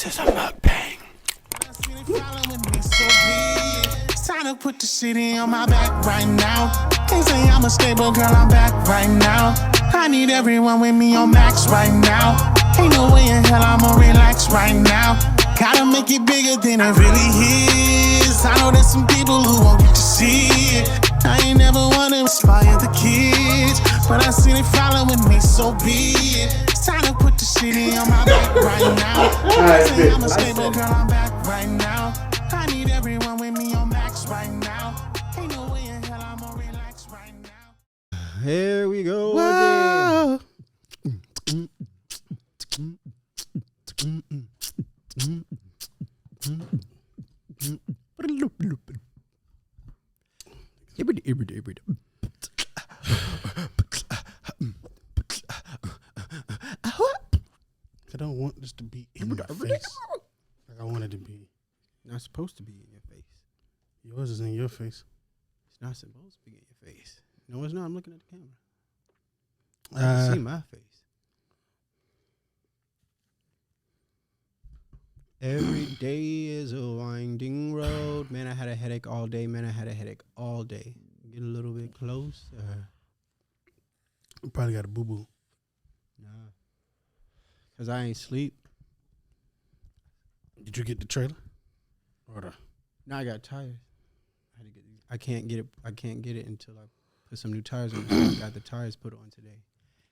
This is a mukbang. It's time to put the city on my back right now. Can't say I'm a stable girl, I'm back right now. I need everyone with me on max right now. Ain't no way in hell I'ma relax right now. Gotta make it bigger than it really is. I know there's some people who won't get to see it. I ain't never wanna inspire the kids, but I see they following me, so be it. It's time to put the city on my back right now. Can't say I'm a stable girl, I'm back right now. I need everyone with me on max right now. Ain't no way in hell I'ma relax right now. Here we go Whoa. again. I don't want this to be in your face. Like I want it to be. Not supposed to be in your face. Yours is in your face. It's not supposed to be in your face. No, it's not. I'm looking at the camera. I can see my face. Every day is a winding road. Man, I had a headache all day. Get a little bit closer. You probably got a boo-boo. Nah. Because I ain't sleep. Did you get the trailer? Or the... No, I got tires. I can't get it until I put some new tires on. I got the tires put on today.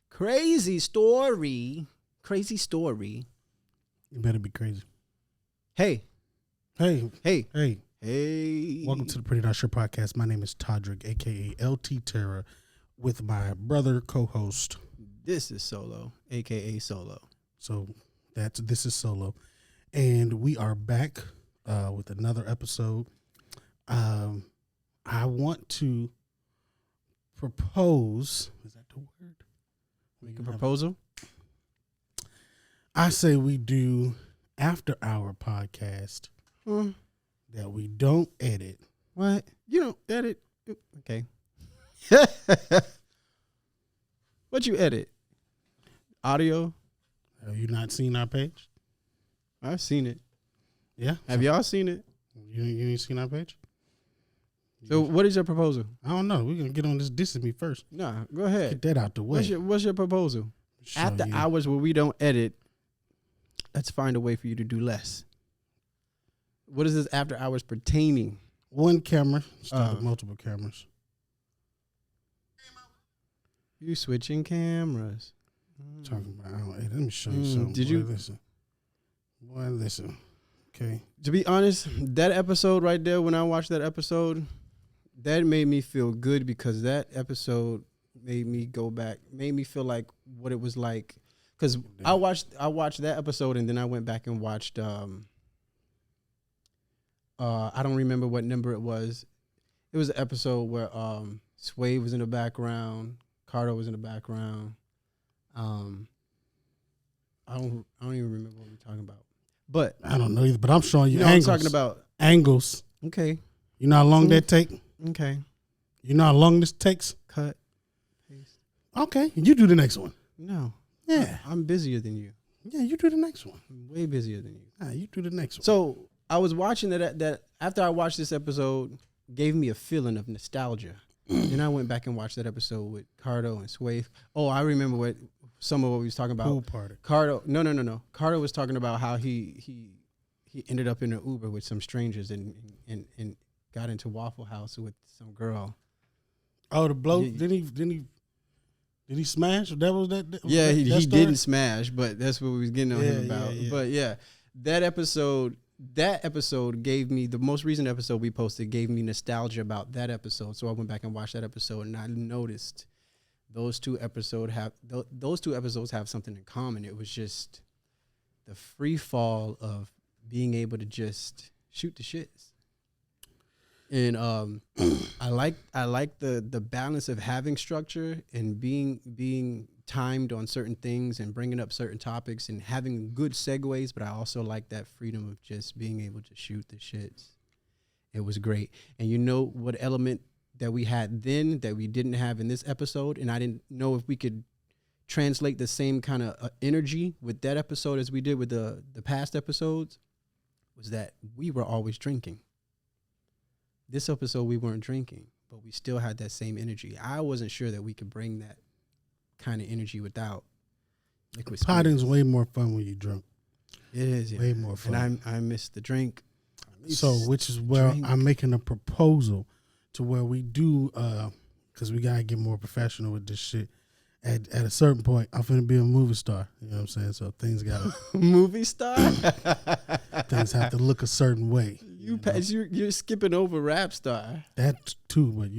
Crazy story. You better be crazy. Hey. Hey. Hey. Welcome to the PrettyNotSure podcast. My name is Todrick, a.k.a. LT Terra, with my brother co-host. This is Solo, a.k.a. Solo. So this is Solo. And we are back with another episode. I want to propose. Is that the word? Make a proposal? I say we do after our podcast that we don't edit. What? You don't edit? Okay. What you edit? Audio? Have you not seen our page? I've seen it. Yeah. Have y'all seen it? You ain't seen our page? So what is your proposal? I don't know. We're going to get on this dissing me first. Nah, go ahead. Get that out the way. What's your proposal? After hours where we don't edit, let's find a way for you to do less. What is this after hours pertaining? One camera instead of multiple cameras. You switching cameras. Talking about, hey, let me show you something. Did you listen? Boy, listen. Okay. To be honest, that episode right there, when I watched that episode, that made me feel good because that episode made me go back, made me feel like what it was like. Because I watched that episode and then I went back and watched. I don't remember what number it was. It was an episode where Sway was in the background, Cardo was in the background. I don't even remember what we were talking about. But I don't know either, but I'm showing you, angles. angles. I'm talking about angles. Okay. You know how long that take? Okay. You know how long this takes? Cut. Paste. Okay. You do the next one. No. Yeah. I'm busier than you. Yeah, you do the next one. I'm way busier than you. Nah, you do the next one. So I was watching that after I watched this episode, gave me a feeling of nostalgia. Then I went back and watched that episode with Cardo and Sway. Oh, I remember some of what we was talking about. Pool party. Cardo, no. Cardo was talking about how he ended up in an Uber with some strangers and got into Waffle House with some girl. Oh, the blow? Yeah. Did he smash? That was that. Yeah, he story? didn't smash, but that's what we was getting on him about. Yeah. But yeah, that episode gave me, the most recent episode we posted gave me nostalgia about that episode. So I went back and watched that episode, and I noticed those two episodes have something in common. It was just the free fall of being able to just shoot the shits. And I like the balance of having structure and being timed on certain things and bringing up certain topics and having good segues, but I also like that freedom of just being able to shoot the shits. It was great. And you know what element that we had then that we didn't have in this episode, and I didn't know if we could translate the same kind of energy with that episode as we did with the past episodes was that we were always drinking. This episode, we weren't drinking, but we still had that same energy. I wasn't sure that we could bring that kind of energy without liquid spirits. Potting's way more fun when you drunk. It is, way more fun. And I miss the drink. So, which is where I'm making a proposal to where we do, because we got to get more professional with this shit. At a certain point, I'm finna be a movie star. You know what I'm saying? So things got to... Movie star? Things have to look a certain way. You're skipping over rap star. That too, but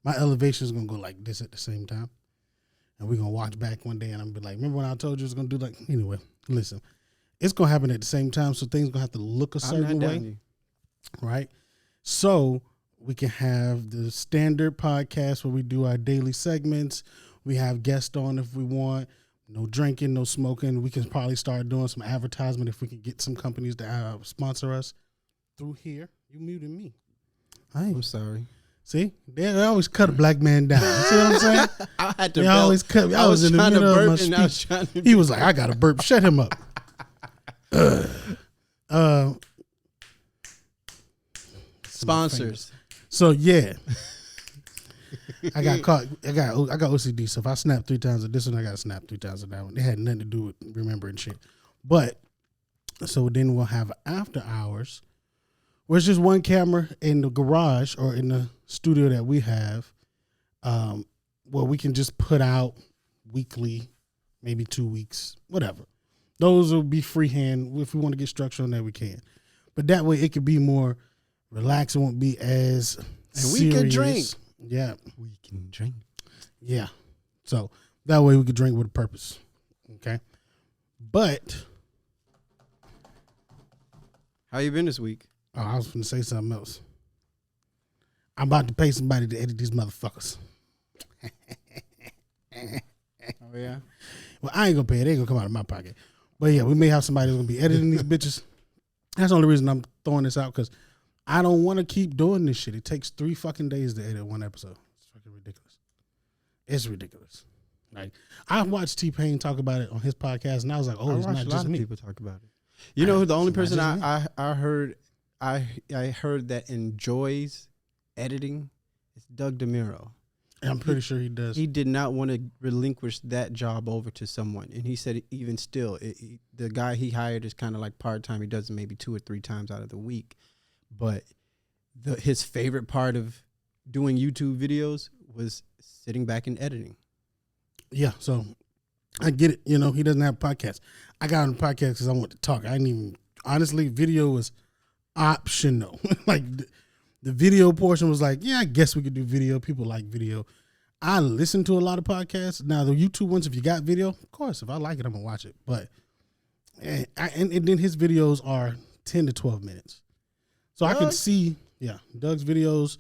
my elevation is going to go like this at the same time. And we're going to watch back one day and I'm going to be like, remember when I told you it was going to do like... Anyway, listen. It's going to happen at the same time, so things going to have to look a certain way. Right? So we can have the standard podcast where we do our daily segments. We have guests on if we want. No drinking, no smoking. We can probably start doing some advertisement if we can get some companies to sponsor us through here. You muted me. I'm sorry. See? They always cut a black man down. You see what I'm saying? I had to they always cut me. I was in the middle of my speech. He was like, I got to burp. Shut him up. Sponsors. So yeah. I got caught. I got OCD. So if I snap 3 times at this one, I got to snap 3 times at that one. It had nothing to do with remembering shit. But so then we'll have after hours, where it's just one camera in the garage or in the studio that we have, where we can just put out weekly, maybe 2 weeks, whatever. Those will be freehand. If we want to get structure on that, we can. But that way, it could be more relaxed. It won't be as serious. We can drink. Yeah. We can drink. Yeah. So that way we could drink with a purpose. Okay. But how you been this week? Oh, I was going to say something else. I'm about to pay somebody to edit these motherfuckers. Oh, yeah? Well, I ain't going to pay it. They ain't going to come out of my pocket. But yeah, we may have somebody who's going to be editing these bitches. That's the only reason I'm throwing this out, because I don't want to keep doing this shit. It takes 3 fucking days to edit one episode. It's fucking ridiculous. It's ridiculous. Like, I watched T-Pain talk about it on his podcast, and I was like, oh, it's not just me. A lot of people talk about it. You know, the only person I heard that enjoys editing is Doug DeMuro. I'm pretty sure he does. He did not want to relinquish that job over to someone. And he said even still, the guy he hired is kind of like part-time. He does it maybe 2 or 3 times out of the week. But his favorite part of doing YouTube videos was sitting back and editing. Yeah, so I get it. You know, he doesn't have a podcast. I got on the podcast because I want to talk. I didn't even, honestly, video was optional. Like, the video portion was like, yeah, I guess we could do video. People like video. I listen to a lot of podcasts. Now, the YouTube ones, if you got video, of course, if I like it, I'm going to watch it. But, and then his videos are 10 to 12 minutes. So Doug? I can see, yeah, Doug's videos.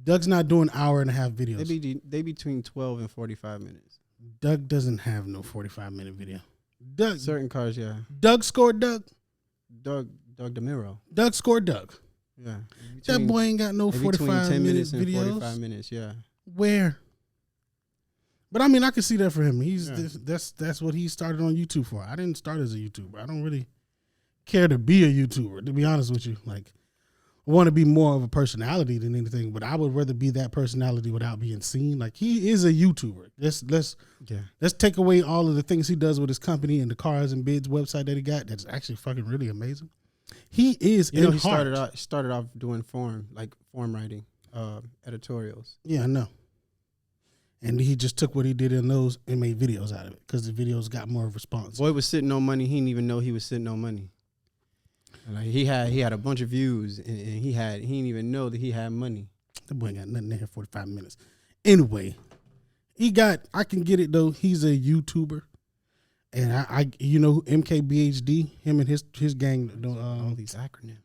Doug's not doing hour-and-a-half videos. They between 12 and 45 minutes. Doug doesn't have no 45-minute video. Doug, certain cars, yeah. Doug scored Doug. Doug DeMuro. Doug scored Doug. Yeah. That boy ain't got no 45-minute videos. 45 minutes, yeah. Where? But I mean, I can see that for him. That's what he started on YouTube for. I didn't start as a YouTuber. I don't really care to be a YouTuber, to be honest with you. Like, I want to be more of a personality than anything, but I would rather be that personality without being seen. Like, he is a YouTuber. Let's take away all of the things he does with his company and the Cars and Bids website that he got. That's actually fucking really amazing. He is. You know, he started off doing form writing, editorials. Yeah, I know. And he just took what he did in those and made videos out of it because the videos got more response. Boy was sitting on money. He didn't even know he was sitting on money. Like, he had a bunch of views, and he didn't even know that he had money. That boy ain't got nothing in here 45 minutes. Anyway, I can get it though. He's a YouTuber, and I you know MKBHD, him and his gang. All these acronyms.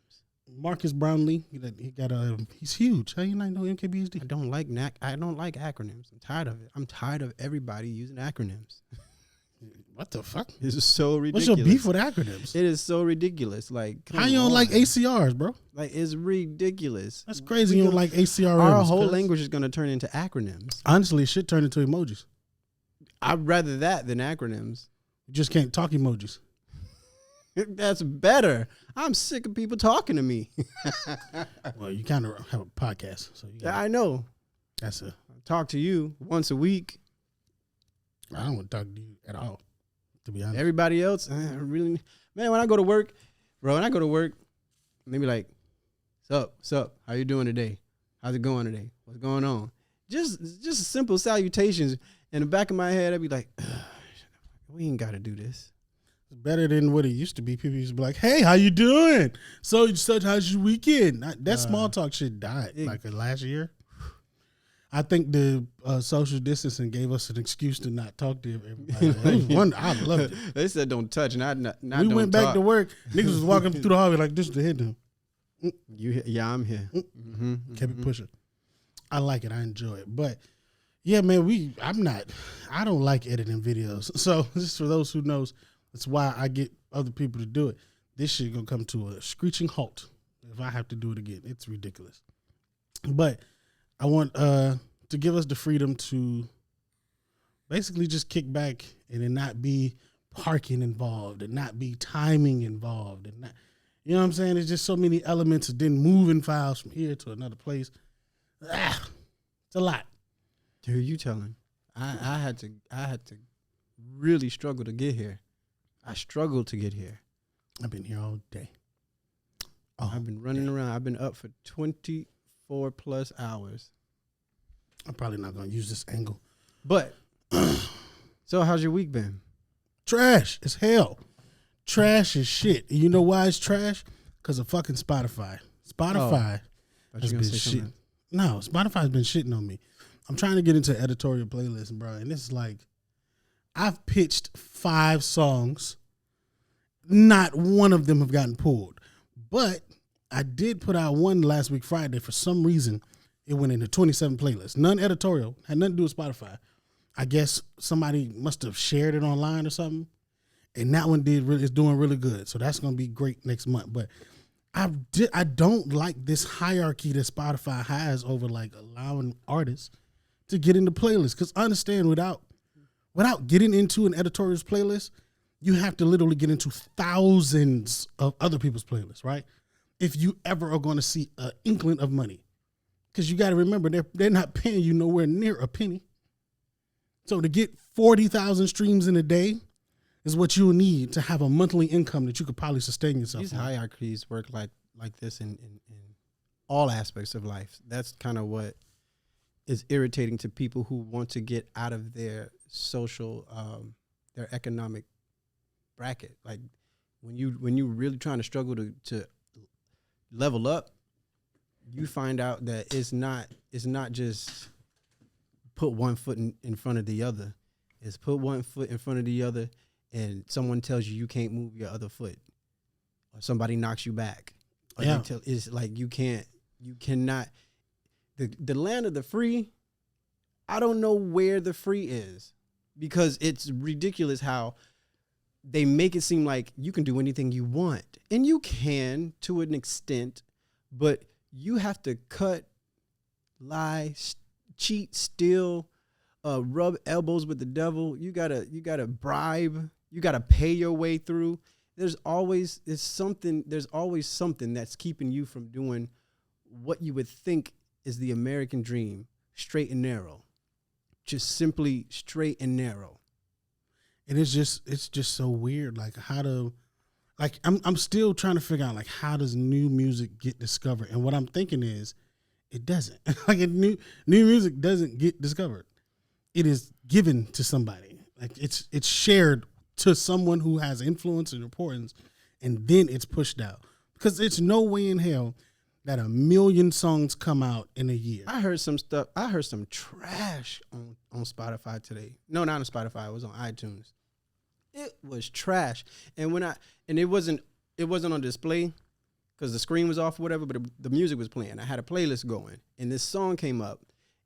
Marcus Brownlee, he's huge. How you not know MKBHD? I don't like acronyms. I'm tired of it. I'm tired of everybody using acronyms. What the fuck? This is so ridiculous. What's your beef with acronyms? It is so ridiculous. Like, how you don't like ACRs, bro? Like, it's ridiculous. That's crazy. You don't like ACRs. Our whole language is going to turn into acronyms. Honestly, it should turn into emojis. I'd rather that than acronyms. You just can't talk emojis. That's better. I'm sick of people talking to me. Well, you kind of have a podcast, so you I know. That's I talk to you once a week. I don't want to talk to you at all, to be honest. Everybody else, really, man. When I go to work, they be like, "Sup? How you doing today? How's it going today? What's going on?" Just simple salutations. In the back of my head, I'd be like, "We ain't got to do this." It's better than what it used to be. People used to be like, "Hey, how you doing? How's your weekend?" That small talk shit died like last year. I think the social distancing gave us an excuse to not talk to everybody. I loved it. They said don't touch, not we don't went back talk. to work. Niggas was walking through the hallway like this to hit them. Yeah, I'm here. Kept it pushing. I like it. I enjoy it. But yeah, man, I don't like editing videos. So just for those who knows, that's why I get other people to do it. This shit gonna come to a screeching halt if I have to do it again. It's ridiculous. But I want to give us the freedom to basically just kick back and then not be parking involved and not be timing involved and not, you know what I'm saying? There's just so many elements of then moving files from here to another place. It's a lot. Who you telling? I had to really struggle to get here. I struggled to get here. I've been here all day. I've been running around. I've been up for 24 plus hours. I'm probably not going to use this angle. But, so how's your week been? Trash as hell. Trash as shit. And you know why it's trash? Because of fucking Spotify. Spotify has been shit. No, Spotify's been shitting on me. I'm trying to get into editorial playlist, bro. And it's like, I've pitched 5 songs. Not one of them have gotten pulled. But I did put out one last week Friday. For some reason, it went into 27 playlists. None editorial. Had nothing to do with Spotify. I guess somebody must have shared it online or something. And that one is doing really good. So that's going to be great next month. But I don't like this hierarchy that Spotify has over like allowing artists to get into playlists. Because I understand without getting into an editorial's playlist, you have to literally get into thousands of other people's playlists, right? If you ever are going to see an inkling of money. Because you got to remember, they're not paying you nowhere near a penny. So to get 40,000 streams in a day is what you'll need to have a monthly income that you could probably sustain yourself. These hierarchies work like this in all aspects of life. That's kind of what is irritating to people who want to get out of their social, their economic bracket. Like when you really trying to struggle to level up, you find out that it's not just put one foot in front of the other. It's put one foot in front of the other, and someone tells you can't move your other foot, or somebody knocks you back. Or yeah, it's like you cannot. The land of the free, I don't know where the free is, because it's ridiculous how they make it seem like you can do anything you want, and you can to an extent, but you have to cut, lie, cheat, steal, rub elbows with the devil. You gotta bribe. You gotta pay your way through. There's always something that's keeping you from doing what you would think is the American dream, straight and narrow, just simply straight and narrow. And it's just so weird. Like I'm still trying to figure out like how does new music get discovered? And what I'm thinking is it doesn't. Like new music doesn't get discovered. It is given to somebody. Like it's shared to someone who has influence and importance, and then it's pushed out. Because it's no way in hell that 1 million songs come out in a year. I heard some stuff. I heard some trash on Spotify today. No, not on Spotify. It was on iTunes. It was trash. And it wasn't on display because the screen was off or whatever, but the music was playing. I had a playlist going, and this song came up,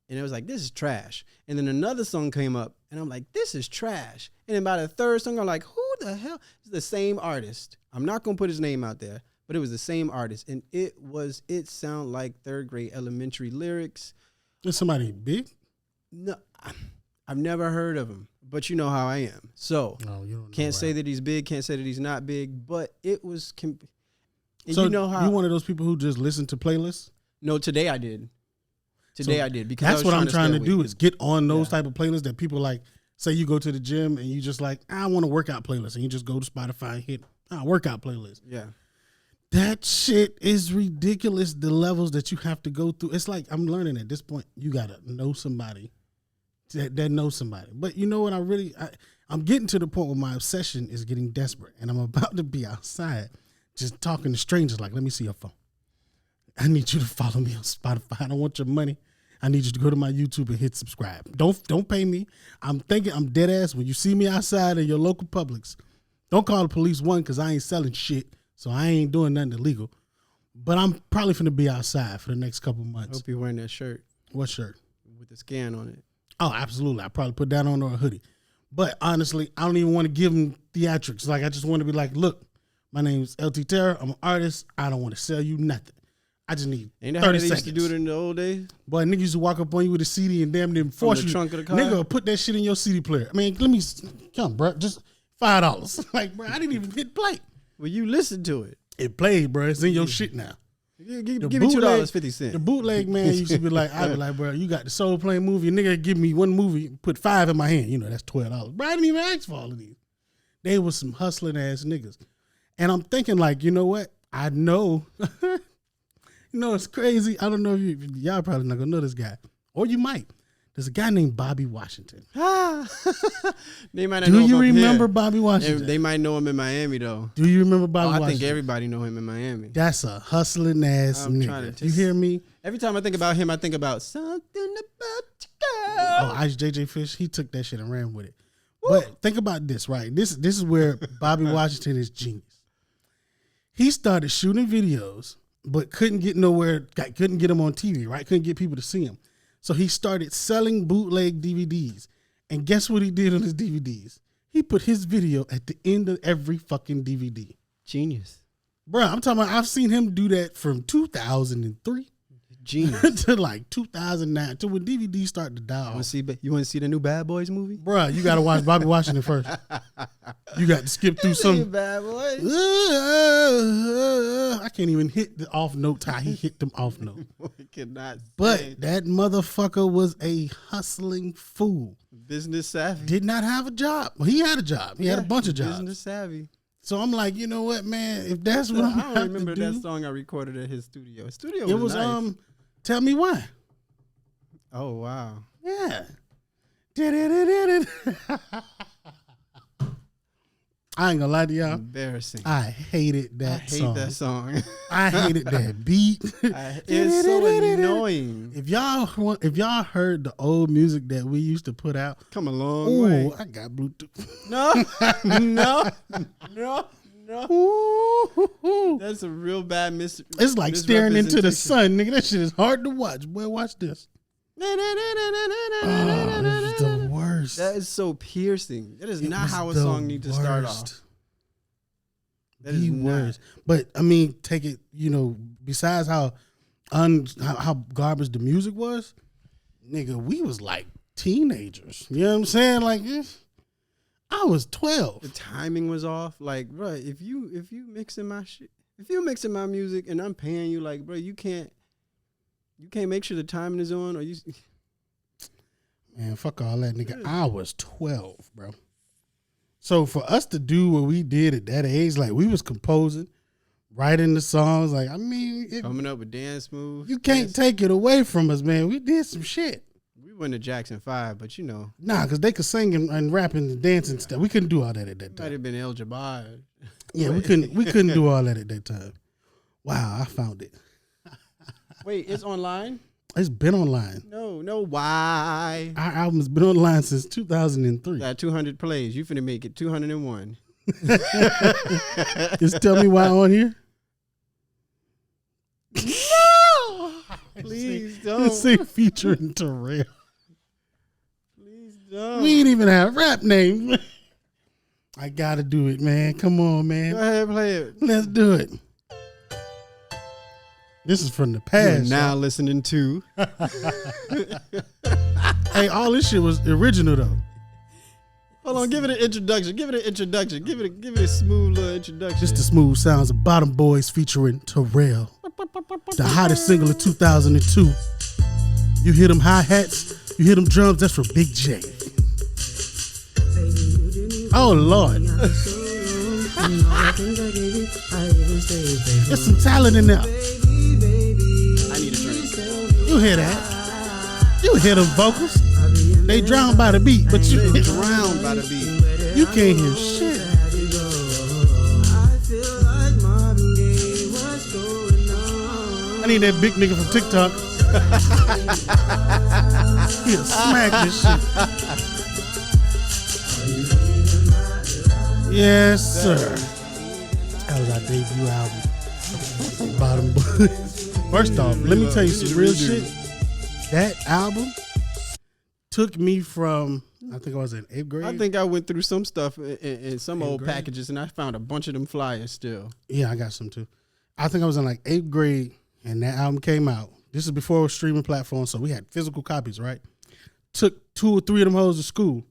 and it was like, this is trash. And then another song came up, and I'm like, this is trash. And then by the third song, I'm like, who the hell? It's the same artist. I'm not going to put his name out there, but it was the same artist. And it sounded like third grade elementary lyrics. Is somebody big? No, I've never heard of him, but you know how I am. So No, you don't know can't say rap. that he's big, can't say that he's not big, but it was. So you know how? you one of those people who just listen to playlists? No, today I did. Today So I did because I that's was what I'm trying stay to do awake. is get on those Yeah. type of playlists that people like. Say you go to the gym and you just like, I want a workout playlist, and you just go to Spotify and hit workout playlist. Yeah. That shit is ridiculous. The levels that you have to go through. It's like I'm learning at this point. You gotta know somebody that knows somebody. But you know what? I'm getting to the point where my obsession is getting desperate, and I'm about to be outside, just talking to strangers. Like, let me see your phone. I need you to follow me on Spotify. I don't want your money. I need you to go to my YouTube and hit subscribe. Don't pay me. I'm dead ass. When you see me outside in your local Publix, don't call the police, one, because I ain't selling shit. So I ain't doing nothing illegal. But I'm probably finna be outside for the next couple I months. hope you're wearing that shirt What shirt? with the scan on it. Oh, absolutely. I probably put that on or a hoodie. But honestly, I don't even want to give them theatrics. Like, I just want to be like, look, my name's LT Terror. I'm an artist. I don't want to sell you nothing. I just need Ain't that how 30 they seconds. used to do it in the old days? Boy, niggas used to walk up on you with a CD and damn near force the you. trunk of the car? Nigga, put that shit in your CD player. I mean, let me, come, bro. Just $5. Like, bro, I didn't even hit play. Well, you listen to it. It played, bro. It's in your shit now. Give The me bootleg- $2.50. The bootleg man used to be like, I'd be like, bro, you got the soul playing movie. Nigga, give me one movie, put $5 in my hand. You know, that's $12. Bro, I didn't even ask for all of these. They was some hustling ass niggas. And I'm thinking, like, you know what? I know. You know, it's crazy. I don't know if y'all probably not gonna know this guy. Or you might. There's a guy named Bobby Washington. They might not Do know you him up remember here. Bobby Washington? They might know him in Miami, though. Do you remember Bobby I Washington? think everybody know him in Miami. That's a hustling ass I'm trying nigga. to You just- hear me? Every time I think about him, I think about something about you, girl. Oh, Ice JJ Fish, he took that shit and ran with it. But think about this, right? This is where Bobby Washington is genius. He started shooting videos, but couldn't get nowhere, couldn't get them on TV, right? Couldn't get people to see him. So he started selling bootleg DVDs. And guess what he did on his DVDs? He put his video at the end of every fucking DVD. Genius. Bro, I'm talking about, I've seen him do that from 2003 Genius. to like 2009, to when DVDs start to die You off. want to see the new Bad Boys movie? Bro, you got to watch Bobby Washington first. You got to skip through some. Bad Boys. I can't even hit the off notes how he hit them off notes. I cannot. But say. that motherfucker was a hustling fool. Business savvy. Did not have a job. Well, he had a job. He had a bunch of jobs. Business savvy. So I'm like, you know what, man? If that's what I'm I don't gonna remember have to that do, song I recorded at his studio. His studio it was nice. Tell Me Why. Oh wow. Yeah. I ain't gonna lie to y'all. Embarrassing. I hated that I hate song. that song. I hated that beat. It's so annoying. If y'all heard the old music that we used to put out, Come a long way. oh, I got Bluetooth. No, no. Ooh. That's a real bad It's like staring into the sun, nigga. That shit is hard to watch. Boy, watch this. Oh, this is the worst. That is so piercing. That is It not was how a the song needs to start off. worst. That is The not. worst. But I mean, take it. You know, besides how garbage the music was, nigga, we was like teenagers. You know what I'm saying? Like, I was 12. The timing was off. Like, bro, if you mixing my shit, if you mixing my music and I'm paying you, like, bro, you can't make sure the timing is on, or you. Man, fuck all that, nigga. I was 12, bro. So for us to do what we did at that age, like we was composing, writing the songs, like I mean, Coming up with dance moves. you can't take it away from us, man. We did some shit. We went to Jackson 5, but you know, Nah, because they could sing and rap and dance and stuff. We couldn't do all that at that might time. have been El Jabbar. Yeah, we couldn't do all that at that time. Wow, I found it. Wait, it's online? It's been online. No, why? Our album's been online since 2003. Got 200 plays. You finna make it 201. Just tell me why on here. No! Please don't. Let's say featuring Terrell. Please don't. We ain't even have rap names. I gotta do it, man. Come on, Go man. ahead, play it. Let's do it. This is from the You're past. now listening to Hey, all this shit was original though. Hold on, give it an introduction. Give it an introduction. Give it a smooth little introduction. Just the smooth sounds of Bottom Boys featuring Terrell. The hottest single of 2002. You hear them hi-hats, you hear them drums, that's from Big J. Oh, Lord. There's some talent in there. I need a drink. You hear that? You hear them vocals? They drowned by the beat, but you Drowned by the beat. You can't hear shit. I need that big nigga from TikTok. He'll smack this shit. Yes, sir. That was our debut album. Bottom Boys. First off, let me tell you some real shit. That album took me from, I think I was in 8th grade. I think I went through some stuff in some old grade? packages, and I found a bunch of them flyers still. Yeah, I got some too. I think I was in like 8th grade, and that album came out. This is before it was streaming platforms, so we had physical copies, right? Took 2 or 3 of them hoes to school.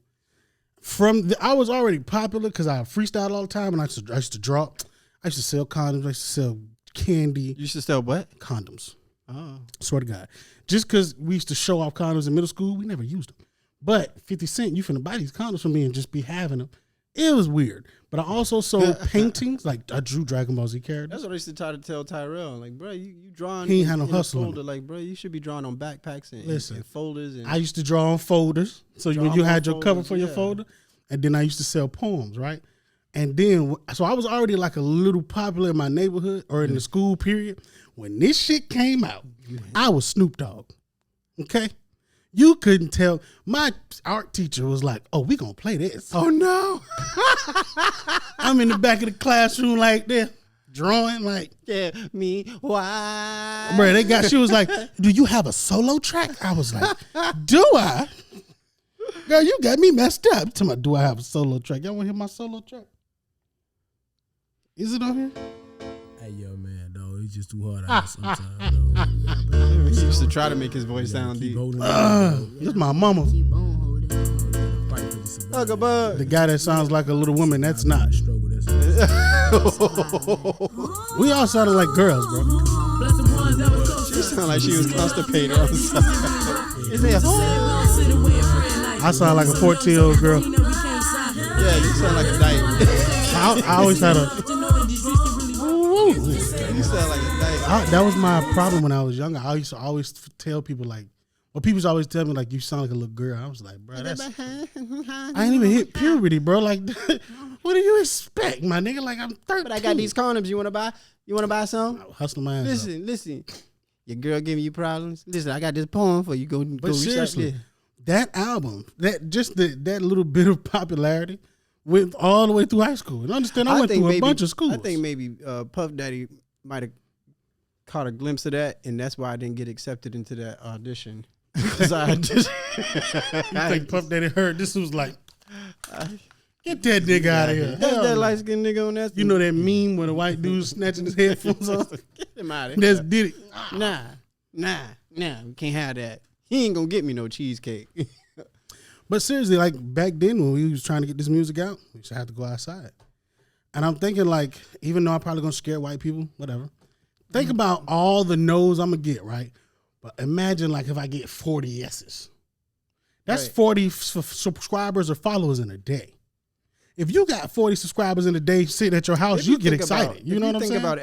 I was already popular because I freestyled all the time, and I used to draw. I used to sell condoms. I used to sell candy. You used to sell what? Condoms. Oh. Swear to God. Just because we used to show off condoms in middle school, we never used them. But 50 Cent, you finna buy these condoms from me and just be having them. It was weird. But I also sold paintings. Like, I drew Dragon Ball Z characters. That's what I used to try to tell Tyrell. Like, bro, you drawing. He ain't had no in a hustle. folder. Like, bro, you should be drawing on backpacks and folders. And I used to draw on folders. So when you had your cover for your yeah. folder, and then I used to sell poems, right? And then, so I was already like a little popular in my neighborhood or in the school period. When this shit came out, I was Snoop Dogg. Okay? You couldn't tell. My art teacher was like, oh, we gonna play this. Oh, no. I'm in the back of the classroom like this, drawing like. Yeah, me, why? Bro, she was like, do you have a solo track? I was like, do I? Girl, you got me messed up. Tell me, do I have a solo track? Y'all want to hear my solo track? Is it on here? Hey, yo, man, though, it's just too hard out sometimes, though. He used to try to make his voice sound deep. This is my mama. Bug. The guy that sounds like a little woman, that's not. We all sounded like girls, bro. She sounded like she was constipated on the side. I sound like a 14-year-old girl. Yeah, you sound like a dyke. I always had a. You sound like a dyke. That was my problem when I was younger. I used to always tell people like, well, people used to always tell me like, you sound like a little girl. I was like, bro, I ain't even hit puberty, bro. Like, what do you expect, my nigga? Like, I'm 13. But I got these condoms. You want to buy? You want to buy some? Hustling my ass. Listen. Your girl giving you problems. Listen, I got this poem for you. Go seriously, that album, that little bit of popularity went all the way through high school. And understand, I went through a bunch of schools. I think maybe Puff Daddy might have caught a glimpse of that, and that's why I didn't get accepted into that audition. Because I auditioned. You think Puff Daddy heard this was like, get that nigga out of here. That's that light skinned nigga on that. You know that meme where the white dude snatching his headphones off? Get him out of here. That's did it. Nah. We can't have that. He ain't gonna get me no cheesecake. But seriously, like back then when we was trying to get this music out, we just had to go outside. And I'm thinking like, even though I'm probably gonna scare white people, whatever. Think about all the no's I'm gonna get, right? But imagine like if I get 40 yeses. That's Right. 40 subscribers or followers in a day. If you got 40 subscribers in a day sitting at your house, you get excited. You know what I'm saying? Think about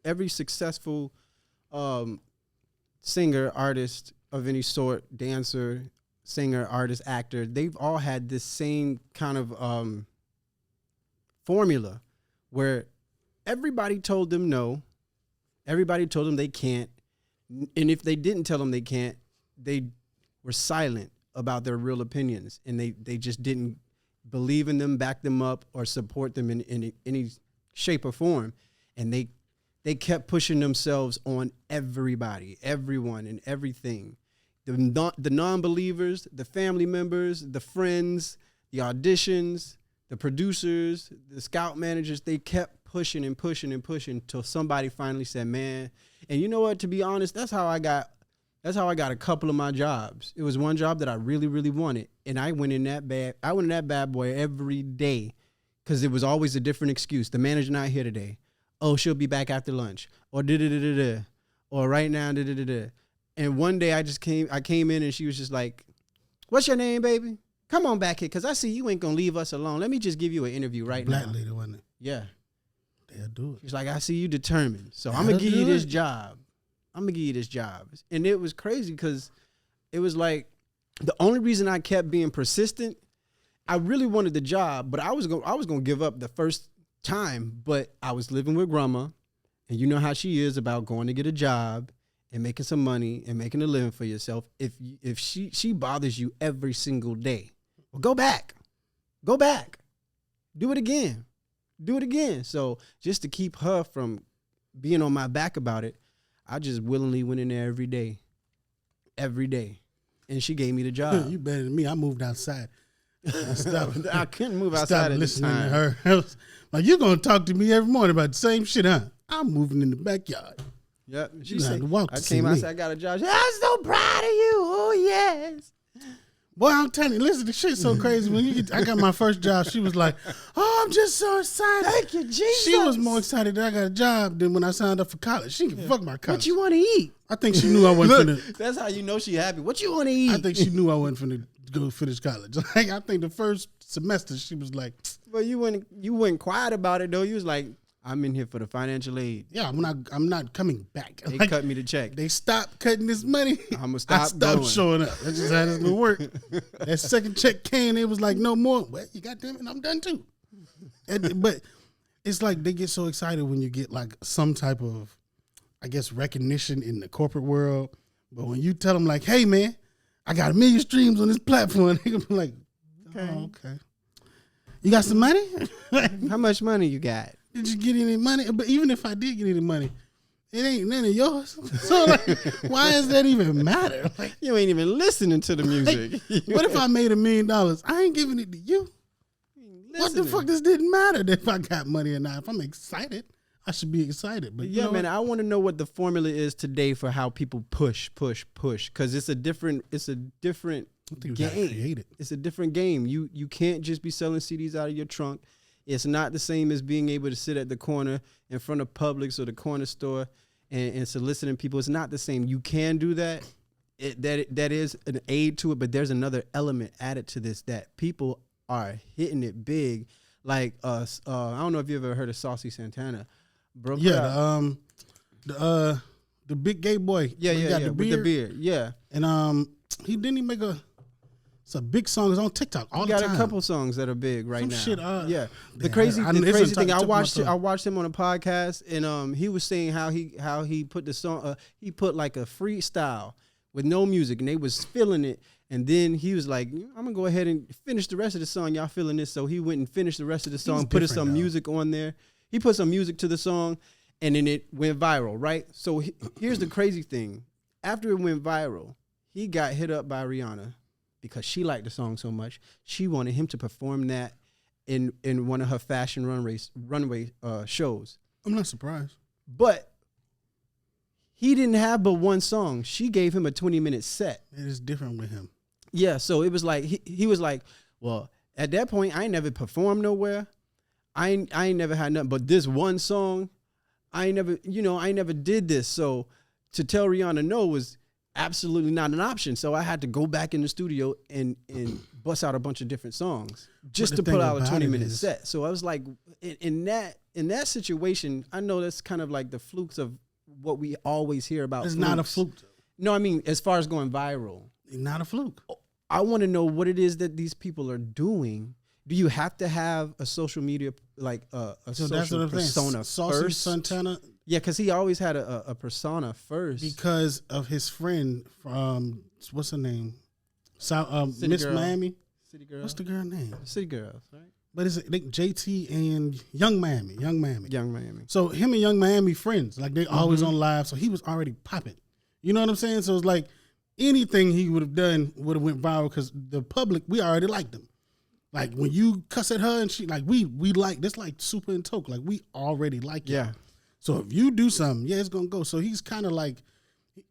every successful singer, artist of any sort, dancer, singer, artist, actor, they've all had this same kind of formula where everybody told them no, everybody told them they can't, and if they didn't tell them they can't, they were silent about their real opinions, and they just didn't believe in them, back them up, or support them in any shape or form, and they kept pushing themselves on everybody, everyone, and everything. The non-believers, the family members, the friends, the auditions, the producers, the scout managers, they kept pushing until somebody finally said, man. And you know what, to be honest, that's how I got That's how I got a couple of my jobs. It was one job that I really, really wanted, and I went in that bad boy every day, because it was always a different excuse. The manager not here today. Oh, she'll be back after lunch. Or da-da-da-da-da. Or right now, da-da-da-da. And one day I came in and she was just like, "What's your name, baby? Come on back here, because I see you ain't going to leave us alone. Let me just give you an interview right now." Black lady, wasn't it? Yeah. They'll do it. She's like, "I see you determined. So I'm going to give you this job. I'm going to give you this job." And it was crazy because it was like the only reason I kept being persistent, I really wanted the job, but I was going to give up the first time, but I was living with grandma, and you know how she is about going to get a job and making some money and making a living for yourself. If she bothers you every single day, well, go back, do it again. So just to keep her from being on my back about it, I just willingly went in there every day, and she gave me the job. You better than me. I moved outside. I couldn't move outside at listening this time. to her. I was like, you're gonna talk to me every morning about the same shit, huh? I'm moving in the backyard. Yep. She You said, had to walk I to see came me. outside, I got a job. She said, "I'm so proud of you. Oh, yes." Boy, I'm telling you, listen, the shit's so crazy. When I got my first job, she was like, "Oh, I'm just so excited." Thank you, Jesus. She was more excited that I got a job than when I signed up for college. She can fuck my college. What you want to eat? I think she knew I wasn't finna. That's how you know she happy. What you want to eat? I think she knew I wasn't finna go finish college. Like, I think the first semester she was like, But you went quiet about it though. You was like, "I'm in here for the financial aid. "Yeah, I'm not coming back." They Like, cut me the check. They stopped cutting this money. I'ma I stop stopped going." showing up. That's just how this gonna work. That second check came, it was like, "No more." Well, you goddamn it, I'm done too. But it's like they get so excited when you get like some type of, I guess, recognition in the corporate world. But when you tell them like, "Hey man, I got 1 million streams on this platform," they gonna be like, "Oh, okay. You got some money? How much money you got? Did you get any money?" But even if I did get any money, it ain't none of yours. So like, why does that even matter? Like, You ain't even listening to the music. what if I made $1 million? I ain't giving it to you. What the fuck? This didn't matter if I got money or not. If I'm excited, I should be excited. But Yeah, man, I want to know what the formula is today for how people push, because it's a different I think we gotta game. create it. It's a different game. You can't just be selling CDs out of your trunk. It's not the same as being able to sit at the corner in front of Publix or the corner store and soliciting people. It's not the same. You can do that. That is an aid to it, but there's another element added to this that people are hitting it big. Like I don't know if you ever heard of Saucy Santana. Bro, Yeah, the big gay boy. yeah, He yeah, got yeah, the with the beard, yeah. And he didn't make it's a big song. It's on TikTok all He the got time. a couple songs that are big right Some now. shit, yeah, the yeah, crazy it's thing. on top of my I watched him on a podcast, and he was saying how he put the song. He put like a freestyle with no music, and they was feeling it. And then he was like, "I'm gonna go ahead and finish the rest of the song. Y'all feeling this?" So he went and finished the rest of the song, put some different, though. music on there. He put some music to the song, and then it went viral, right? So here's the crazy thing: after it went viral, he got hit up by Rihanna because she liked the song so much. She wanted him to perform that in one of her fashion runway shows. I'm not surprised. But he didn't have but one song. She gave him a 20-minute set. It is different with him. Yeah, so it was like he was like, "Well, at that point, I ain't never performed nowhere. I ain't never had nothing but this one song. I ain't never did this. So to tell Rihanna no was absolutely not an option. So I had to go back in the studio and bust out a bunch of different songs just to the put thing out a about 20-minute it is- set. So I was like, in that situation, I know that's kind of like the flukes of what we always hear about. It's not a flukes. fluke. No, I mean, as far as going viral, It's not a fluke. I want to know what it is that these people are doing. Do you have to have a social media, like a So that's what social I'm saying. persona Saucy first? Santana, Yeah, because he always had a persona first. because of his friend from what's her name, City Miss Girl. Miami. City Girl. What's the girl name? City Girls, right? But it's like JT and Young Miami. Young Miami. So him and Young Miami friends, like they always Mm-hmm. on live. So he was already popping. You know what I'm saying? So it's like anything he would have done would have went viral because the public, we already liked him. Like when you cuss at her and she like we like this, like Super and Toke, like we already like it. Yeah. So if you do something, yeah, it's gonna go. So he's kind of like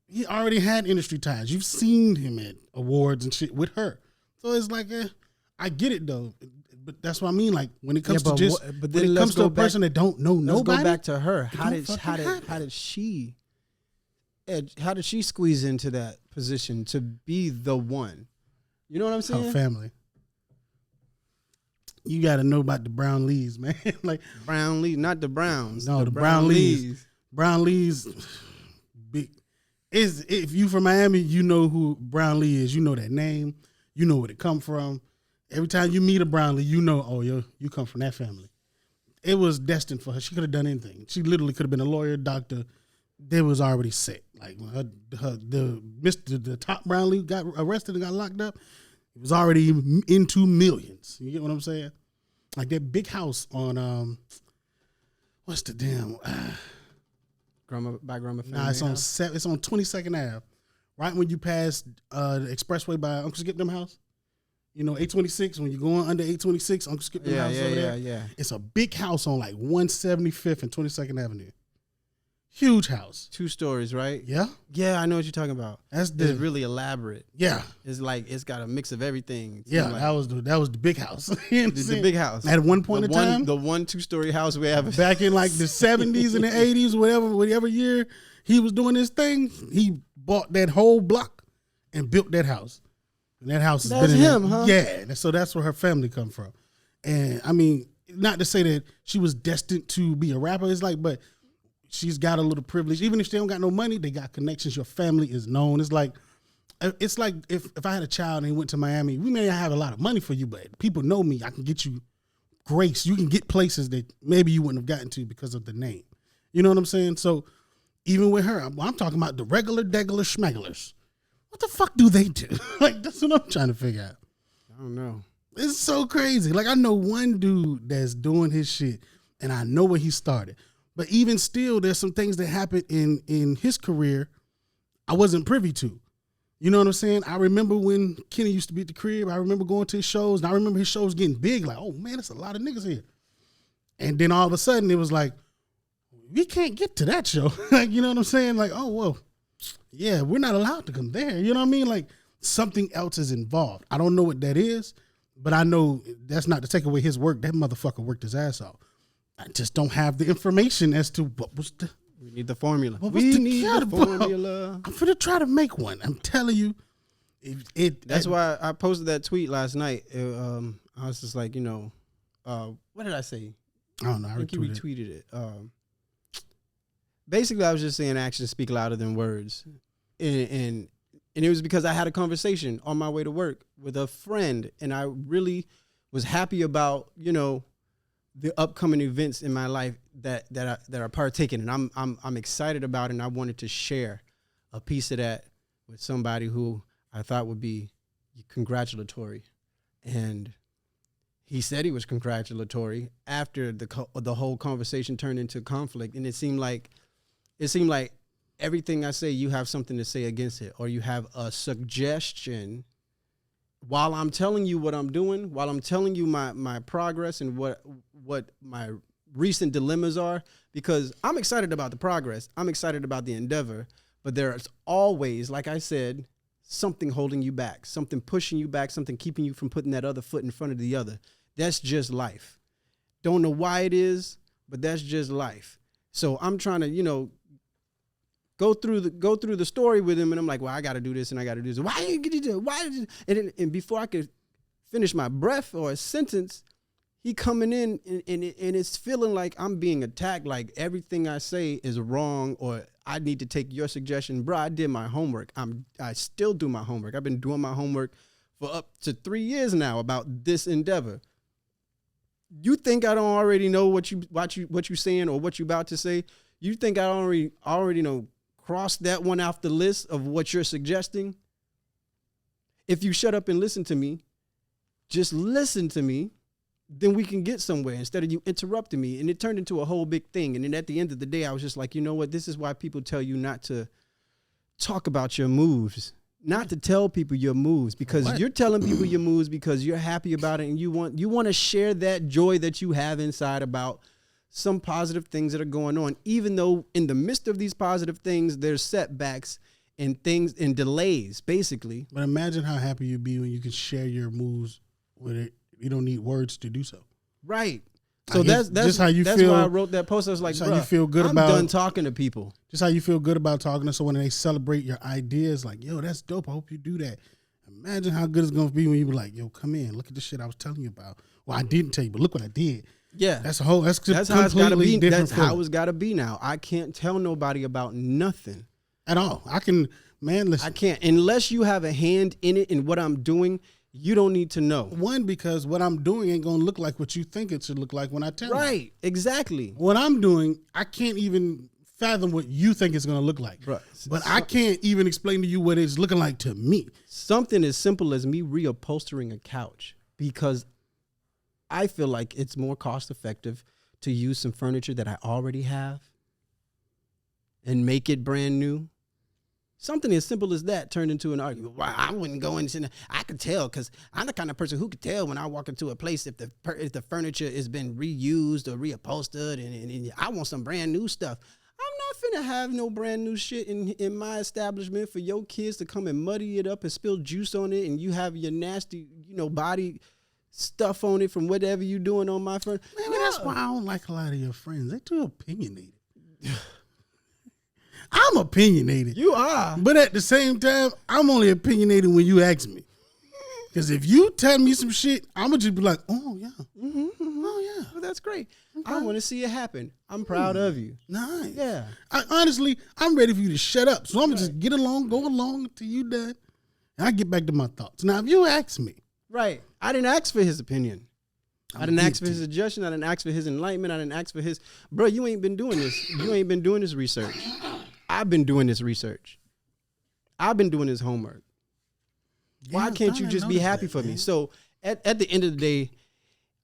he already had industry ties. You've seen him at awards and shit with her. So it's like, I get it though. But that's what I mean. Like when it comes to just, but when then it let's comes to go a person that don't know Let's nobody. go back to her. How don't did she squeeze into that position to be the one? You know what I'm saying? Her family. You got to know about the Brown Lees, man. Like Brownlee, not the Browns. No, the Brown Lees. Brown Lees, big. If you from Miami, you know who Brown Lee is. You know that name. You know where it come from. Every time you meet a Brown Lee, you know, oh, you come from that family. It was destined for her. She could have done anything. She literally could have been a lawyer, doctor. They was already set. Like the top Brown Lee got arrested and got locked up. It was already into millions. You get what I'm saying? Like that big house on what's the damn by Grandma Family. Nah, it's on 22nd Ave, right when you pass the expressway by Uncle Skip them house. You know, 826, when you're going under 826, Uncle Skip them house over there. Yeah. It's a big house on like 175th and 22nd Avenue. Huge house. 2 stories, right? Yeah. Yeah, I know what you're talking about. It's really elaborate. Yeah. It's like it's got a mix of everything. Yeah, like, that was the big house. You know the big house. At one point in time, the 2-story house we have back in like the 70s and the 80s, whatever year he was doing this thing, he bought that whole block and built that house. And that house has That's been in him, huh? Yeah, so that's where her family come from. And I mean, not to say that she was destined to be a rapper. It's like, but she's got a little privilege. Even if they don't got no money, they got connections. Your family is known. It's like if I had a child and he went to Miami, we may not have a lot of money for you, but people know me. I can get you grace. You can get places that maybe you wouldn't have gotten to because of the name. You know what I'm saying? So even with her, I'm talking about the regular, degular schmegglers. What the fuck do they do? Like, that's what I'm trying to figure out. I don't know. It's so crazy. Like, I know one dude that's doing his shit, and I know where he started. But even still, there's some things that happened in his career I wasn't privy to. You know what I'm saying? I remember when Kenny used to be at the crib. I remember going to his shows, and I remember his shows getting big. Like, oh, man, there's a lot of niggas here. And then all of a sudden, it was like, we can't get to that show. Like, you know what I'm saying? Like, oh, well, yeah, we're not allowed to come there. You know what I mean? Like, something else is involved. I don't know what that is, but I know that's not to take away his work. That motherfucker worked his ass off. I just don't have the information as to what was the... We need the formula. We need the formula. I'm finna try to make one. I'm telling you. That's why I posted that tweet last night. I was just like, what did I say? I don't know. I think you retweeted it. Basically, I was just saying actions speak louder than words. And it was because I had a conversation on my way to work with a friend, and I really was happy about, the upcoming events in my life that are partaking, and I'm excited about it, and I wanted to share a piece of that with somebody who I thought would be congratulatory. And he said he was congratulatory after the whole conversation turned into conflict, and it seemed like everything I say, you have something to say against it, or you have a suggestion while I'm telling you what I'm doing, while I'm telling you my progress and what my recent dilemmas are, because I'm excited about the progress. I'm excited about the endeavor, but there's always, like I said, something holding you back, something pushing you back, something keeping you from putting that other foot in front of the other. That's just life. Don't know why it is, but that's just life. So I'm trying to, go through the story with him, and I'm like, well, I got to do this and I got to do this. Why did you do? Why did you? And before I could finish my breath or a sentence, he coming in and it's feeling like I'm being attacked, like everything I say is wrong, or I need to take your suggestion. Bro, I did my homework. I still do my homework. I've been doing my homework for up to 3 years now about this endeavor. You think I don't already know what you saying or what you about to say? You think I already know? Cross that one off the list of what you're suggesting. If you shut up and listen to me, just listen to me, then we can get somewhere instead of you interrupting me. And it turned into a whole big thing. And then at the end of the day, I was just like, you know what? This is why people tell you not to talk about your moves, not to tell people your moves, because you're telling people your moves because you're happy about it and you want to share that joy that you have inside about some positive things that are going on, even though in the midst of these positive things, there's setbacks and things and delays, basically. But imagine how happy you'd be when you can share your moves with it. You don't need words to do so. Right. So I that's guess just how you feel. why I wrote that post. I was like, Just how you bruh, feel good I'm about- done talking to people. Just how you feel good about talking to someone and they celebrate your ideas, like, yo, that's dope. I hope you do that. Imagine how good it's gonna be when you be like, yo, come in, look at the shit I was telling you about. Well, I didn't tell you, but look what I did. Yeah. That's how it's how it's gotta completely be. different That's how feeling it's gotta be now. I can't tell nobody about nothing. at all. I can, man, I listen. can't. Unless you have a hand in it in what I'm doing, you don't need to know. One, because what I'm doing ain't gonna look like what you think it should look like when I tell you. Right. Exactly. What I'm doing, I can't even fathom what you think it's gonna look like. Bruh, But I can't even explain to you what it's looking like to me. Something as simple as me reupholstering a couch, because I feel like it's more cost effective to use some furniture that I already have and make it brand new. Something as simple as that turned into an argument. Well, I wouldn't go into. I could tell because I'm the kind of person who could tell when I walk into a place if the furniture has been reused or reupholstered, and I want some brand new stuff. I'm not finna have no brand new shit in my establishment for your kids to come and muddy it up and spill juice on it, and you have your nasty, body stuff on it from whatever you doing on my furniture. Maybe that's why I don't like a lot of your friends. They're too opinionated. I'm opinionated. You are. But at the same time, I'm only opinionated when you ask me. Because if you tell me some shit, I'm going to just be like, oh, yeah. Oh, yeah. Well, that's great. I want to see it happen. I'm proud of you. Nice. Yeah. Honestly, I'm ready for you to shut up. So I'm going to just go along until you done. And I get back to my thoughts. Now, if you ask me. Right. I didn't ask for his opinion. I didn't ask for his suggestion. I didn't ask for his enlightenment. I didn't ask for his, bro, you ain't been doing this. You ain't been doing this research. I've been doing this research. I've been doing this homework. Why Yeah, can't you I just be noticed happy that, for me? man. So at the end of the day,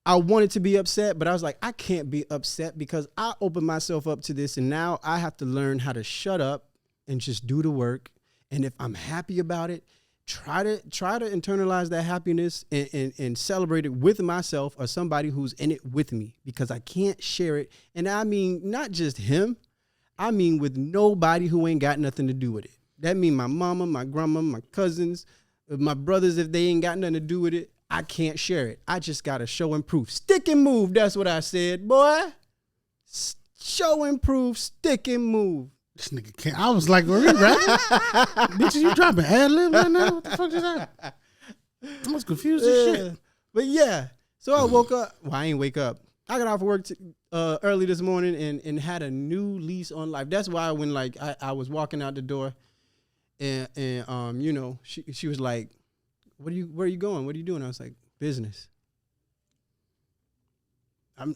I wanted to be upset, but I was like, I can't be upset because I opened myself up to this, and now I have to learn how to shut up and just do the work. And if I'm happy about it, try to internalize that happiness and celebrate it with myself or somebody who's in it with me, because I can't share it. And I mean, not just him, I mean with nobody who ain't got nothing to do with it. That mean my mama, my grandma, my cousins, my brothers, if they ain't got nothing to do with it, I can't share it. I just got to show and prove. Stick and move, that's what I said, boy. Show and prove, stick and move. This nigga can't. I was like, are you rapping? Bitch, you dropping ad-lib right now? What the fuck is that? I was confused as shit. But yeah, so I woke up. Well, I ain't wake up. I got off work early this morning and had a new lease on life. That's why when like I was walking out the door, and she was like, where are you going? What are you doing? I was like, business. I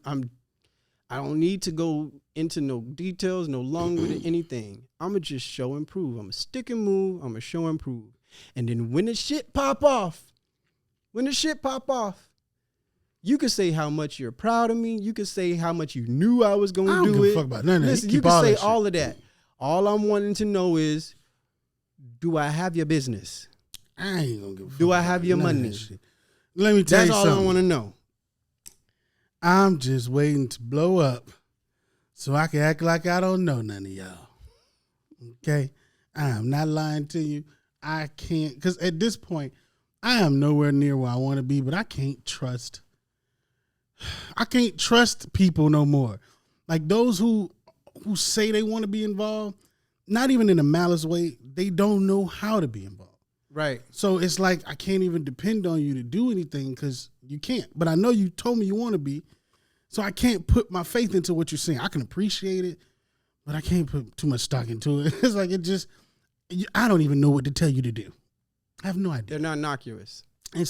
don't need to go into no details, no long with it, anything. I'ma just show and prove. I'ma stick and move. I'ma show and prove. And then when the shit pop off, you can say how much you're proud of me. You can say how much you knew I was gonna do give it. a fuck about none of that. Listen, Keep you can all say that shit. all of that. All I'm wanting to know is, do I have your business? I ain't gonna give a fuck. Do I have your none of money? that shit. Let me tell That's you all something. I want to know. I'm just waiting to blow up so I can act like I don't know none of y'all. Okay? I am not lying to you. I can't, because at this point, I am nowhere near where I want to be, but I can't trust people no more. Like those who say they want to be involved, not even in a malice way, they don't know how to be involved. Right. So it's like I can't even depend on you to do anything because you can't. But I know you told me you want to be, so I can't put my faith into what you're saying. I can appreciate it, but I can't put too much stock into it. It's like I don't even know what to tell you to do. I have no idea. They're not innocuous. And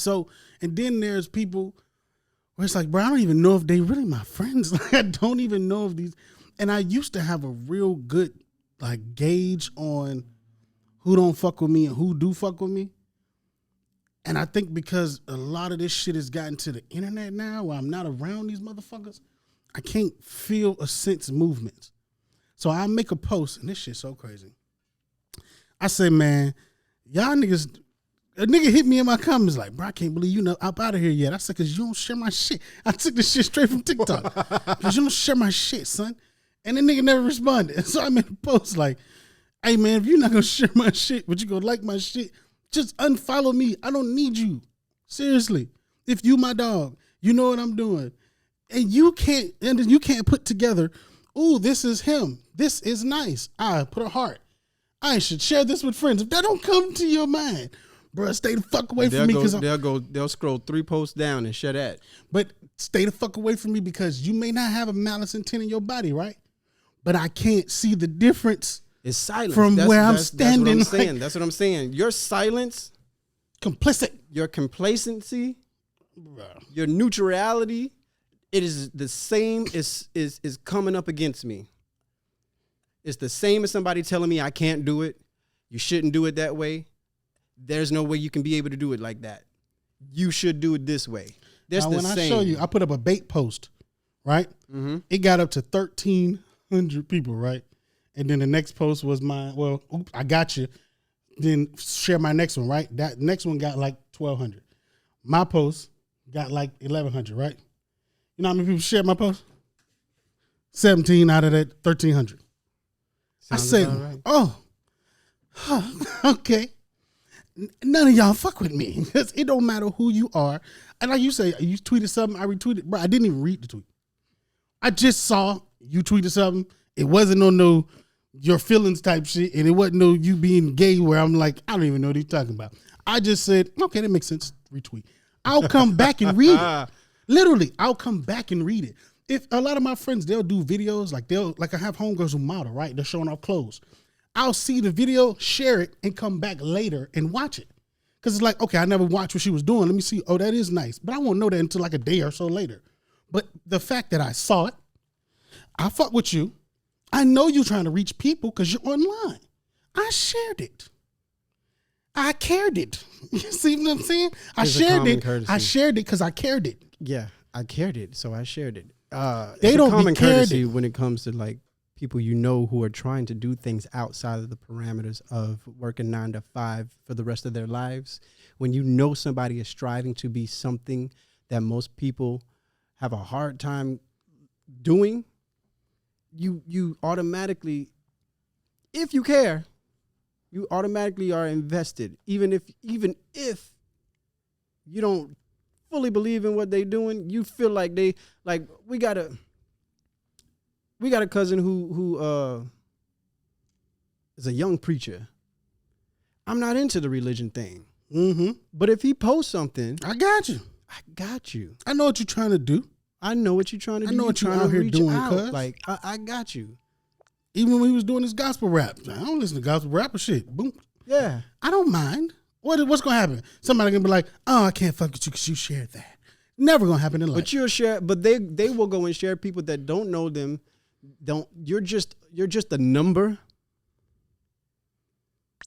then there's people where it's like, bro, I don't even know if they really my friends. Like I don't even know if these. And I used to have a real good like gauge on who don't fuck with me and who do fuck with me. And I think because a lot of this shit has gotten to the internet now where I'm not around these motherfuckers, I can't feel a sense of movements. So I make a post, and this shit's so crazy. I say, man, y'all niggas, a nigga hit me in my comments like, bro, I can't believe you not up out of here yet. I said, because you don't share my shit. I took this shit straight from TikTok. Because you don't share my shit, son. And the nigga never responded. So I made a post like, Hey man, if you're not gonna share my shit, but you gonna like my shit, just unfollow me. I don't need you. Seriously. If you my dog, you know what I'm doing. And you can't put together, ooh, this is him. This is nice. I put a heart. I should share this with friends. If that don't come to your mind, bro, stay the fuck away from me. They'll scroll 3 posts down and share that. But stay the fuck away from me because you may not have a malice intent in your body, right? But I can't see the difference. It's silence. From where I'm standing. That's what I'm saying. Your silence, complicit. Your complacency, Bro. your neutrality, it is the same is coming up against me. It's the same as somebody telling me I can't do it. You shouldn't do it that way. There's no way you can be able to do it like that. You should do it this way. Now, when I show you, I put up a bait post, right? Mm-hmm. It got up to 1,300 people, right? And then the next post was I got you. Then share my next one, right? That next one got like 1,200. My post got like 1,100, right? You know how many people shared my post? 17 out of that 1,300. I said, right. Oh, okay. None of y'all fuck with me because it don't matter who you are. And like you say, you tweeted something, I retweeted. Bro, I didn't even read the tweet. I just saw you tweeted something. It wasn't on no your feelings type shit, and it wasn't no you being gay where I'm like, I don't even know what he's talking about. I just said, okay, that makes sense. Retweet. I'll come back and read it. Literally, I'll come back and read it. If a lot of my friends, they'll do videos, like I have homegirls who model, right? They're showing off clothes. I'll see the video, share it, and come back later and watch it. Because it's like, okay, I never watched what she was doing. Let me see. Oh, that is nice. But I won't know that until like a day or so later. But the fact that I saw it, I fuck with you. I know you're trying to reach people because you're online. I shared it. I cared it. You see what I'm saying? I shared it. Courtesy. I shared it because I cared it. Yeah, I cared it, so I shared it. They don't common be cared courtesy when it comes to like people you know who are trying to do things outside of the parameters of working 9 to 5 for the rest of their lives. When you know somebody is striving to be something that most people have a hard time doing, you automatically, if you care, you automatically are invested. Even if you don't fully believe in what they're doing, you feel like we got a cousin who is a young preacher. I'm not into the religion thing. Mm-hmm. But if he posts something, I got you. I know what you're trying to do. I know what you're trying to do. I know what you're out here doing, cuz. Like, I got you. Even when he was doing his gospel rap. I don't listen to gospel rap or shit. Boom. Yeah. I don't mind. What's going to happen? Somebody going to be like, oh, I can't fuck with you because you shared that. Never going to happen in life. But you'll share, but they will go and share people that don't know them. You're just a number.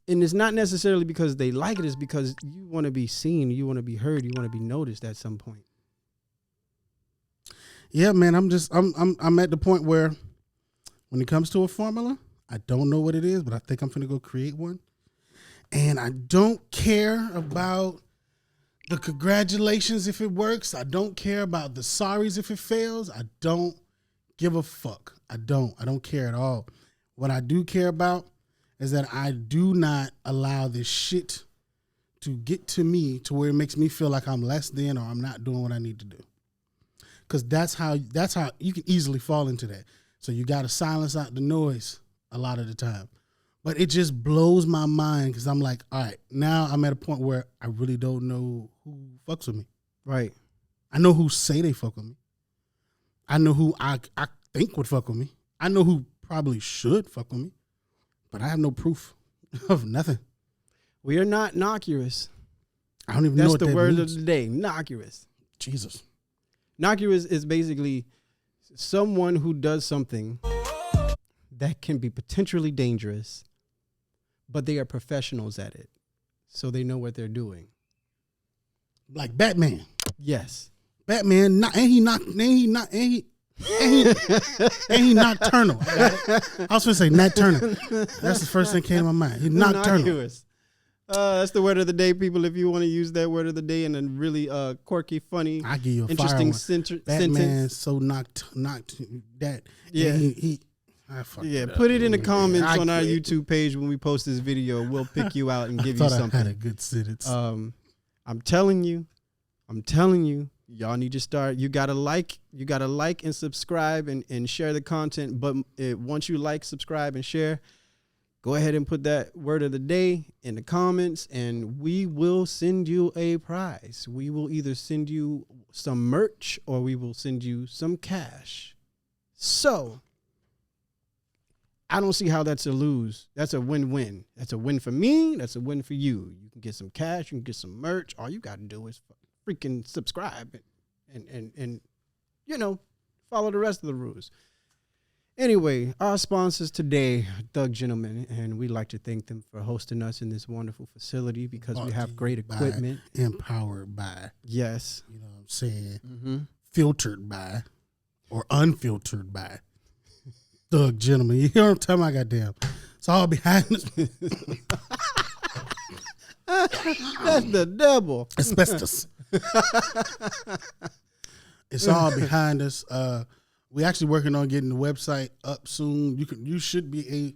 And it's not necessarily because they like it. It's because you want to be seen. You want to be heard. You want to be noticed at some point. Yeah, man. I'm at the point where when it comes to a formula, I don't know what it is, but I think I'm going to go create one. And I don't care about the congratulations if it works. I don't care about the sorries if it fails. I don't give a fuck. I don't care at all. What I do care about is that I do not allow this shit to get to me to where it makes me feel like I'm less than or I'm not doing what I need to do. Because that's how you can easily fall into that. So you got to silence out the noise a lot of the time. But it just blows my mind because I'm like, all right, now I'm at a point where I really don't know who fucks with me. Right. I know who say they fuck with me. I know who I think would fuck with me. I know who probably should fuck with me. But I have no proof of nothing. We are not innocuous. I don't even know what that means. That's the word of the day, innocuous. Jesus. Innocuous is basically someone who does something that can be potentially dangerous, but they are professionals at it, so they know what they're doing. Like Batman. Yes. Batman, he nocturnal. I was going to say nocturnal. That's the first thing that came to my mind. He's nocturnal. Innocuous. That's the word of the day, people. If you want to use that word of the day in a really quirky, funny, I give you a interesting Batman sentence. so knocked that. Yeah. He Yeah, put it in the comments on our quit. YouTube page when we post this video. We'll pick you out and give you I something. had a good sentence. I'm telling you, y'all need to start. You gotta like and subscribe and share the content. But once you like, subscribe, and share, go ahead and put that word of the day in the comments, and we will send you a prize. We will either send you some merch or we will send you some cash. So I don't see how that's a lose. That's a win-win. That's a win for me. That's a win for you. You can get some cash. You can get some merch. All you got to do is freaking subscribe and follow the rest of the rules. Anyway, our sponsors today, Thug Gentlemen, and we'd like to thank them for hosting us in this wonderful facility because we have great equipment. Empowered by. Yes. You know what I'm saying? Mm-hmm. Filtered by or unfiltered by. Thug Gentlemen. You hear what I'm talking about? Goddamn. It's all behind us. That's the devil. Asbestos. It's all behind us. We're actually working on getting the website up soon. You should be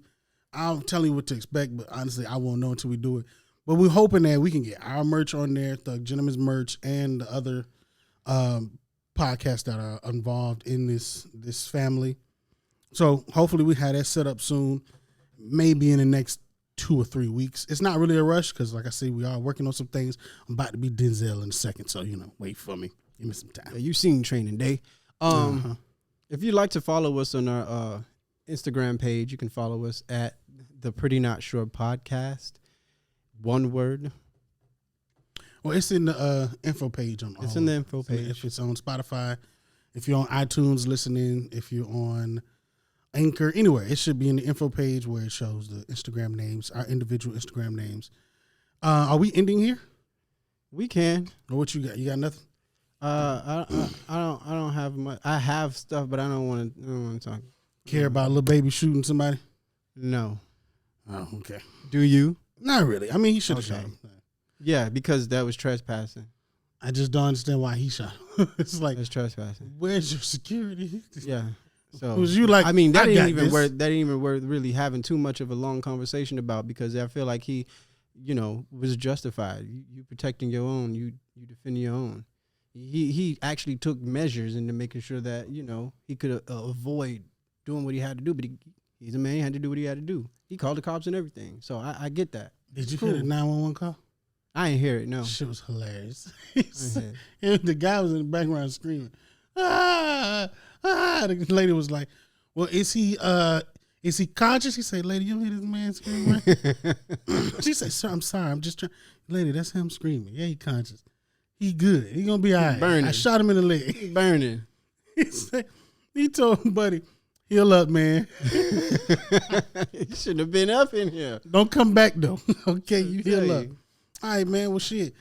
I'll tell you what to expect, but honestly, I won't know until we do it. But we're hoping that we can get our merch on there, Thug Gentlemen's merch, and the other podcasts that are involved in this family. So hopefully we have that set up soon, maybe in the next 2 or 3 weeks. It's not really a rush because, like I said, we are working on some things. I'm about to be Denzel in a second, so, wait for me. Give me some time. Yeah, you've seen Training Day. If you'd like to follow us on our Instagram page, you can follow us at the PrettyNotSure podcast. One word. Well, it's in the info page. It's in the info page. If it's on Spotify, if you're on iTunes listening, if you're on Anchor, anywhere, it should be in the info page where it shows the Instagram names, our individual Instagram names. Are we ending here? We can. Or what you got? You got nothing? I don't have much. I have stuff, but I don't want to talk. Care about a little baby shooting somebody? No. Oh, okay. Do you? Not really. I mean, he should have shot him. Yeah, because that was trespassing. I just don't understand why he shot him. It's like, it's trespassing. Where's your security? Yeah. So was you like? I mean, that ain't even worth really having too much of a long conversation about, because I feel like he, was justified. You protecting your own. You defending your own. He actually took measures into making sure that he could avoid doing what he had to do. But he's a man. He had to do what he had to do. He called the cops and everything. So I get that. Did you hear the 911 call? I ain't hear it. No. Shit was hilarious. The guy was in the background screaming, "Ah, ah!" The lady was like, "Well, is he conscious?" He said, "Lady, you hear this man screaming?" Right? She said, "Sir, I'm sorry. I'm just trying." Lady, that's him screaming. Yeah, he conscious. He good. He gonna be all right. Burning. I shot him in the leg. He burning. He told him, "Buddy, heal up, man." You shouldn't have been up in here. Don't come back though. Okay, you heal up. All right, man. Well, shit.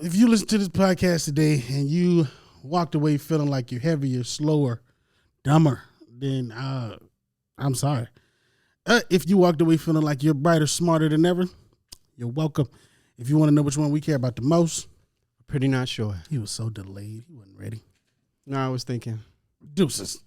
If you listen to this podcast today and you walked away feeling like you're heavier, slower, dumber, then I'm sorry. If you walked away feeling like you're brighter, smarter than ever, you're welcome. If you want to know which one we care about the most, Pretty not sure. He was so delayed. He wasn't ready. No, I was thinking. Deuces.